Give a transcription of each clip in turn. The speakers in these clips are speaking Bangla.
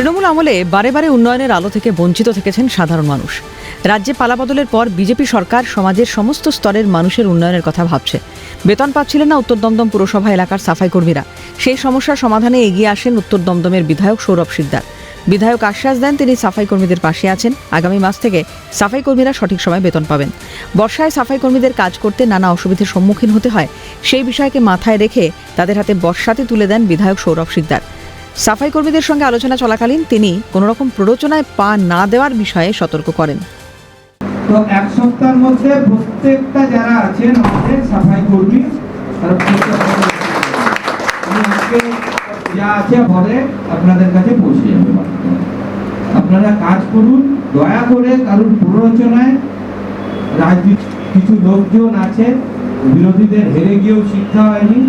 তৃণমূল আমলে বারে বারে উন্নয়নের আলো থেকে বঞ্চিত থেকেছেন সাধারণ মানুষ। রাজ্যে পালাবদলের পর বিজেপি সরকার সমাজের সমস্ত স্তরের মানুষের উন্নয়নের কথা ভাবছে। বেতন পাচ্ছিলেন না উত্তর দমদম পুরসভা এলাকার সাফাই কর্মীরা। সেই সমস্যার সমাধানে এগিয়ে আসেন উত্তর দমদমের বিধায়ক সৌরভ শিকদার। বিধায়ক আশ্বাস দেন তিনি সাফাই কর্মীদের পাশে আছেন। আগামী মাস থেকে সাফাই কর্মীরা সঠিক সময় বেতন পাবেন। বর্ষায় সাফাই কর্মীদের কাজ করতে নানা অসুবিধার সম্মুখীন হতে হয়, সেই বিষয়কে মাথায় রেখে তাদের হাতে বর্ষাতে তুলে দেন বিধায়ক সৌরভ শিকদার। সাফাই কর্মীদের সঙ্গে আলোচনা চলাকালীন তিনি কোনো রকম প্ররোচনায় পা না দেওয়ার বিষয়ে সতর্ক করেন। তো এক সপ্তাহের মধ্যে প্রত্যেকটা যারা আছেন আমাদের সাফাই কর্মী তারা যা আছে ঘরে আপনাদের কাছে পৌঁছে যাবে। আপনারা কাজ করুন, দয়া করে কারণ প্ররোচনায় রাজনীতি কিছু লোকজন আছে বিরোধীদের হেরে গিয়েও শিক্ষা হয়নি,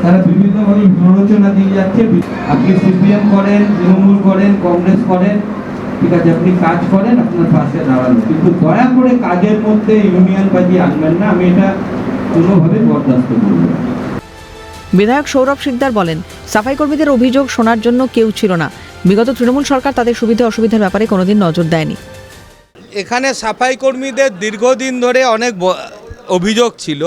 তারা বিভিন্নভাবে প্ররোচনা দিয়ে যাচ্ছে। আপনি সিপিএম করেন, তৃণমূল করেন, কংগ্রেস করেন, ঠিক আছে, আপনি কাজ করেন, আপনার পাশে দাঁড়ানো, কিন্তু দয়া করে কাজের মধ্যে ইউনিয়নবাজি আনবেন না। আমি এটা কোনোভাবে বরদাস্ত করব না। বিধায়ক সৌরভ শিকদার বলেন, সাফাই কর্মীদের অভিযোগ শোনার জন্য কেউ ছিল না। বিগত তৃণমূল সরকার তাদের সুবিধা অসুবিধার ব্যাপারে কোনোদিন নজর দেয়নি। এখানে সাফাই কর্মীদের দীর্ঘদিন ধরে অনেক অভিযোগ ছিল।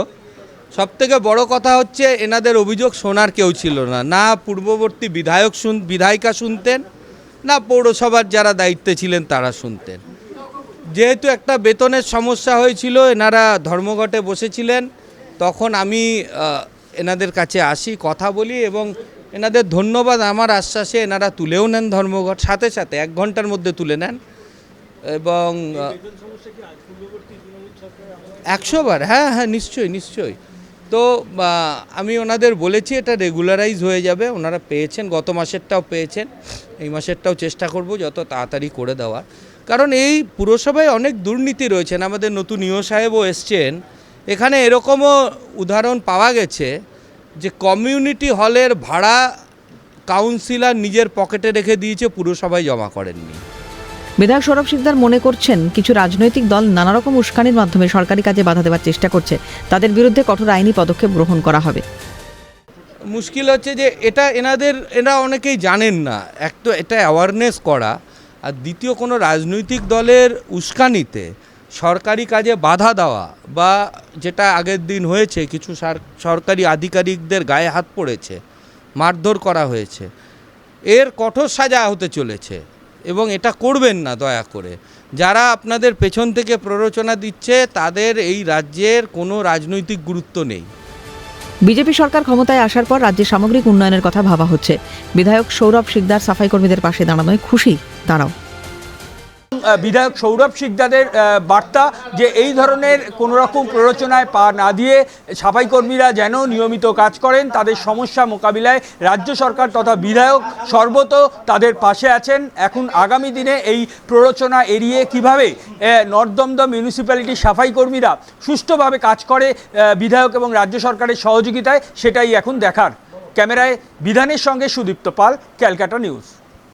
সবথেকে বড় কথা হচ্ছে এনাদের অভিযোগ শোনার কেউ ছিল না। না পূর্ববর্তী বিধায়িকা শুনতেন, না পৌরসভার যারা দায়িত্বে ছিলেন তারা শুনতেন। যেহেতু একটা বেতনের সমস্যা হয়েছিল, এনারা ধর্মঘটে বসেছিলেন, তখন আমি এনাদের কাছে আসি, কথা বলি এবং এনাদের ধন্যবাদ আমার আশ্বাসে এনারা তুলেও নেন ধর্মঘট, সাথে সাথে 1 ঘন্টার মধ্যে তুলে নেন। এবং 100 বার, হ্যাঁ হ্যাঁ, নিশ্চয়ই। তো আমি ওনাদের বলেছি এটা রেগুলারাইজ হয়ে যাবে। ওনারা পেয়েছেন, গত মাসেরটাও পেয়েছেন, এই মাসেরটাও চেষ্টা করব যত তাড়াতাড়ি করে দেওয়ার। কারণ এই পুরসভায় অনেক দুর্নীতি রয়েছেন। আমাদের নতুন ইও সাহেবও এসছেন, এখানে এরকমও উদাহরণ পাওয়া গেছে যে কমিউনিটি হলের ভাড়া কাউন্সিলর নিজের পকেটে রেখে দিয়েছে, পুরসভায় জমা করেননি। বিধায়ক সৌরভ শিকদার মনে করছেন, কিছু রাজনৈতিক দল নানা রকম উস্কানির মাধ্যমে সরকারি কাজে বাধা দেওয়ার চেষ্টা করছে। তাদের বিরুদ্ধে কঠোর আইনি পদক্ষেপ গ্রহণ করা হবে। মুশকিল হচ্ছে যে এরা অনেকেই জানেন না। এক তো এটা অ্যাওয়ারনেস করা, আর দ্বিতীয় কোনো রাজনৈতিক দলের উস্কানিতে সরকারি কাজে বাধা দেওয়া, বা যেটা আগের দিন হয়েছে কিছু সরকারি আধিকারিকদের গায়ে হাত পড়েছে, মারধর করা হয়েছে, এর কঠোর সাজা হতে চলেছে। এবং এটা করবেন না দয়া করে। যারা আপনাদের পেছন থেকে প্ররোচনা দিচ্ছে তাদের এই রাজ্যের কোনো রাজনৈতিক গুরুত্ব নেই। বিজেপি সরকার ক্ষমতায় আসার পর রাজ্যের সামগ্রিক উন্নয়নের কথা ভাবা হচ্ছে। বিধায়ক সৌরভ শিকদার সাফাই কর্মীদের পাশে দাঁড়ানোয় খুশি তারাও। বিধায়ক সৌরভ শিকদারের বার্তা যে এই ধরনের কোনো রকম প্ররোচনায় পা না দিয়ে সাফাই কর্মীরা যেন নিয়মিত কাজ করেন, তাদের সমস্যা মোকাবিলায় রাজ্য সরকার তথা বিধায়ক সর্বত তাদের পাশে আছেন। এখন আগামী দিনে এই প্ররোচনা এড়িয়ে কিভাবে নর্থ দমদম মিউনিসিপ্যালিটির সাফাই কর্মীরা সুষ্ঠুভাবে কাজ করে বিধায়ক এবং রাজ্য সরকারের সহযোগিতায়, সেটাই এখন দেখার। ক্যামেরায় বিধানের সঙ্গে সুদীপ্ত পাল, ক্যালকাটা নিউজ।